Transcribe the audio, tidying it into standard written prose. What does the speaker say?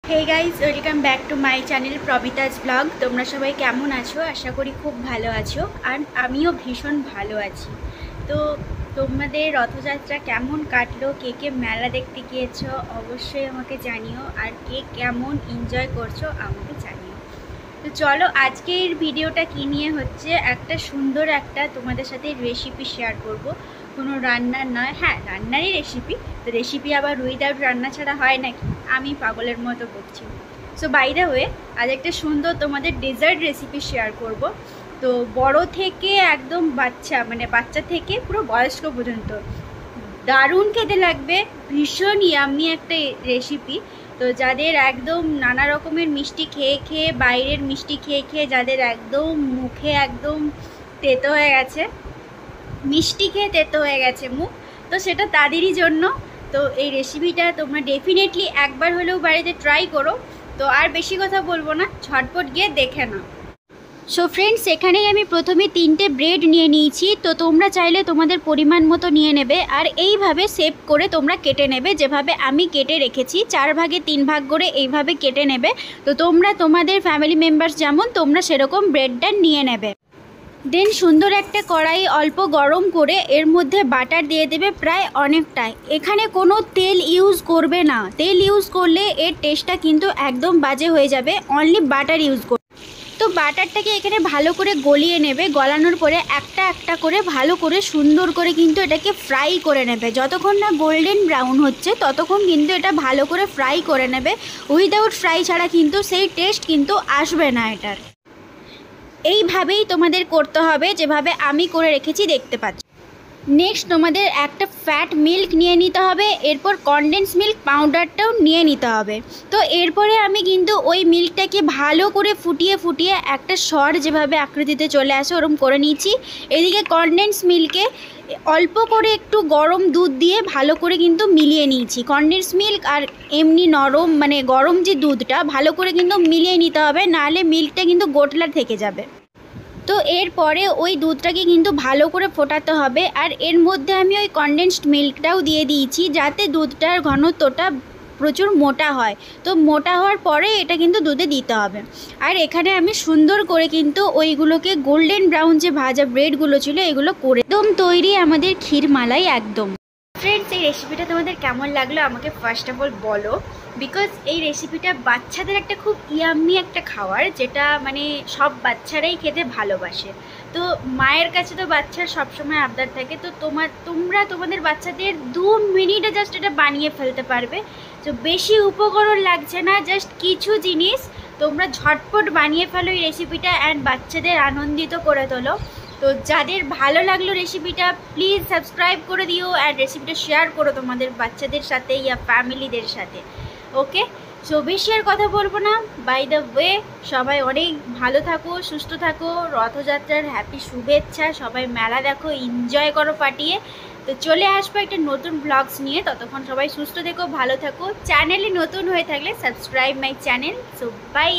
Hey guys welcome back to my channel Prabita's blog. তোমরা সবাই কেমন আছো? আশা করি খুব ভালো আছো আর আমিও ভীষণ ভালো আছি। তো তোমাদের রথযাত্রা কেমন কাটলো, কে কে মেলা দেখতে গিয়েছো অবশ্যই আমাকে জানিও, আর কে কেমন এনজয় করছো আমাকে জানিও। তো চলো আজকের ভিডিওটা কি নিয়ে হচ্ছে, একটা সুন্দর একটা তোমাদের সাথে রেসিপি শেয়ার করব। কোনো রান্নার নয়, হ্যাঁ রান্নারই রেসিপি। তো রেসিপি আবার উইদাউট রান্না ছাড়া হয় নাকি? আমি পাগলের মতো বলছি। সো বাই দ্য ওয়ে আজ একটা সুন্দর তোমাদের ডেজার্ট রেসিপি শেয়ার করব। তো বড় থেকে একদম বাচ্চা, মানে বাচ্চা থেকে পুরো বয়স্ক পর্যন্ত দারুণ খেতে লাগবে, ভীষণ ইয়াম্মি একটা রেসিপি। তো যাদের একদম নানা রকমের মিষ্টি খেয়ে খেয়ে, বাইরের মিষ্টি খেয়ে খেয়ে যাদের একদম মুখে একদম তেতো হয়ে গেছে, মিষ্টি খেয়ে তেতো হয়ে গেছে মুখ, তো সেটা তাদেরই জন্য। তো এই রেসিপিটা তোমরা ডেফিনেটলি একবার হলেও বাড়িতে ট্রাই করো। তো আর বেশি কথা বলবো না, ঝটপট গিয়ে দেখে নাও। সো ফ্রেন্ডস, এখানেই আমি প্রথমে 3টে ব্রেড নিয়ে নিয়েছি। তো তোমরা চাইলে তোমাদের পরিমাণ মতো নিয়ে নেবে, আর এইভাবে শেপ করে তোমরা কেটে নেবে, যেভাবে আমি কেটে রেখেছি 4 ভাগে 3 ভাগ করে এইভাবে কেটে নেবে। তো তোমরা তোমাদের ফ্যামিলি মেম্বার্স যেমন তোমরা সেরকম ব্রেডটা নিয়ে নেবে। দেন সুন্দর একটা কড়াই অল্প গরম করে এর মধ্যে বাটার দিয়ে দেবে প্রায় অনেকটাই। এখানে কোনো তেল ইউজ করবে না, তেল ইউজ করলে এর টেস্টটা কিন্তু একদম বাজে হয়ে যাবে, অনলি বাটার ইউজ করবে। তো বাটারটাকে এখানে ভালো করে গলিয়ে নেবে, গলানোর পরে একটা একটা করে ভালো করে সুন্দর করে কিন্তু এটাকে ফ্রাই করে নেবে। যতক্ষণ না গোল্ডেন ব্রাউন হচ্ছে ততক্ষণ কিন্তু এটা ভালো করে ফ্রাই করে নেবে। উইদাউট ফ্রাই ছাড়া কিন্তু সেই টেস্ট কিন্তু আসবে না এটার। এইভাবেই তোমাদের করতে হবে, যেভাবে আমি করে রেখেছি দেখতে পাচ্ছ। নেক্সট তোমাদের একটা ফ্যাট মিল্ক নিয়ে নিতে হবে, এরপর কনডেন্স মিল্ক পাউডারটাও নিয়ে নিতে হবে। তো এরপরে আমি কিন্তু ওই মিল্কটাকে ভালো করে ফুটিয়ে ফুটিয়ে একটা সর যেভাবে আকৃতিতে চলে আসে ওরকম করে নিয়েছি। এদিকে কনডেন্স মিল্কে অল্প করে একটু গরম দুধ দিয়ে ভালো করে কিন্তু মিলিয়ে নিয়েছি। কনডেন্স মিল্ক আর এমনি নরম মানে গরম যে দুধটা ভালো করে কিন্তু মিলিয়ে নিতে হবে, নাহলে মিল্কটা কিন্তু গোটলা থেকে যাবে। তো এরপরে ওই দুধটাকে কিন্তু ভালো করে ফোটাতে হবে, আর এর মধ্যে আমি ওই কনডেন্সড মিল্কটাও দিয়ে দিয়েছি যাতে দুধটার ঘনত্বটা প্রচুর মোটা হয়। তো মোটা হওয়ার পরে এটা কিন্তু দুধে দিতে হবে। আর এখানে আমি সুন্দর করে কিন্তু ওইগুলোকে গোল্ডেন ব্রাউন যে ভাজা ব্রেডগুলো ছিল এগুলো করে একদম তৈরি আমাদের ক্ষীরমালাই একদম। ফ্রেন্ডস, এই রেসিপিটা তোমাদের কেমন লাগলো আমাকে ফার্স্ট অফ অল বলো, বিকজ এই রেসিপিটা বাচ্চাদের একটা খুব ইয়াম্মি একটা খাবার, যেটা মানে সব বাচ্চারাই খেতে ভালোবাসে। তো মায়ের কাছে তো বাচ্চার সবসময় আবদার থাকে, তো তোমরা তোমাদের বাচ্চাদের 2 মিনিটে জাস্ট এটা বানিয়ে ফেলতে পারবে। তো বেশি উপকরণ লাগছে না, জাস্ট কিছু জিনিস তোমরা ঝটপট বানিয়ে ফেলো এই রেসিপিটা, অ্যান্ড বাচ্চাদের আনন্দিত করে তোলো। তো যাদের ভালো লাগলো রেসিপিটা প্লিজ সাবস্ক্রাইব করে দিও, অ্যান্ড রেসিপিটা শেয়ার করো তোমাদের বাচ্চাদের সাথে ইয়া ফ্যামিলিদের সাথে। ওকে, সো বেশি আর কথা বলবো না। বাই দ্য ওয়ে সবাই অনেক ভালো থাকো, সুস্থ থাকো, রথযাত্রার হ্যাপি শুভেচ্ছা। সবাই মেলা দেখো, এনজয় করো পাঠিয়ে। তো চলে আসবো একটা নতুন ব্লগস নিয়ে, ততক্ষণ সবাই সুস্থ থেকো, ভালো থাকো। চ্যানেলে নতুন হয়ে থাকলে subscribe my channel. So by.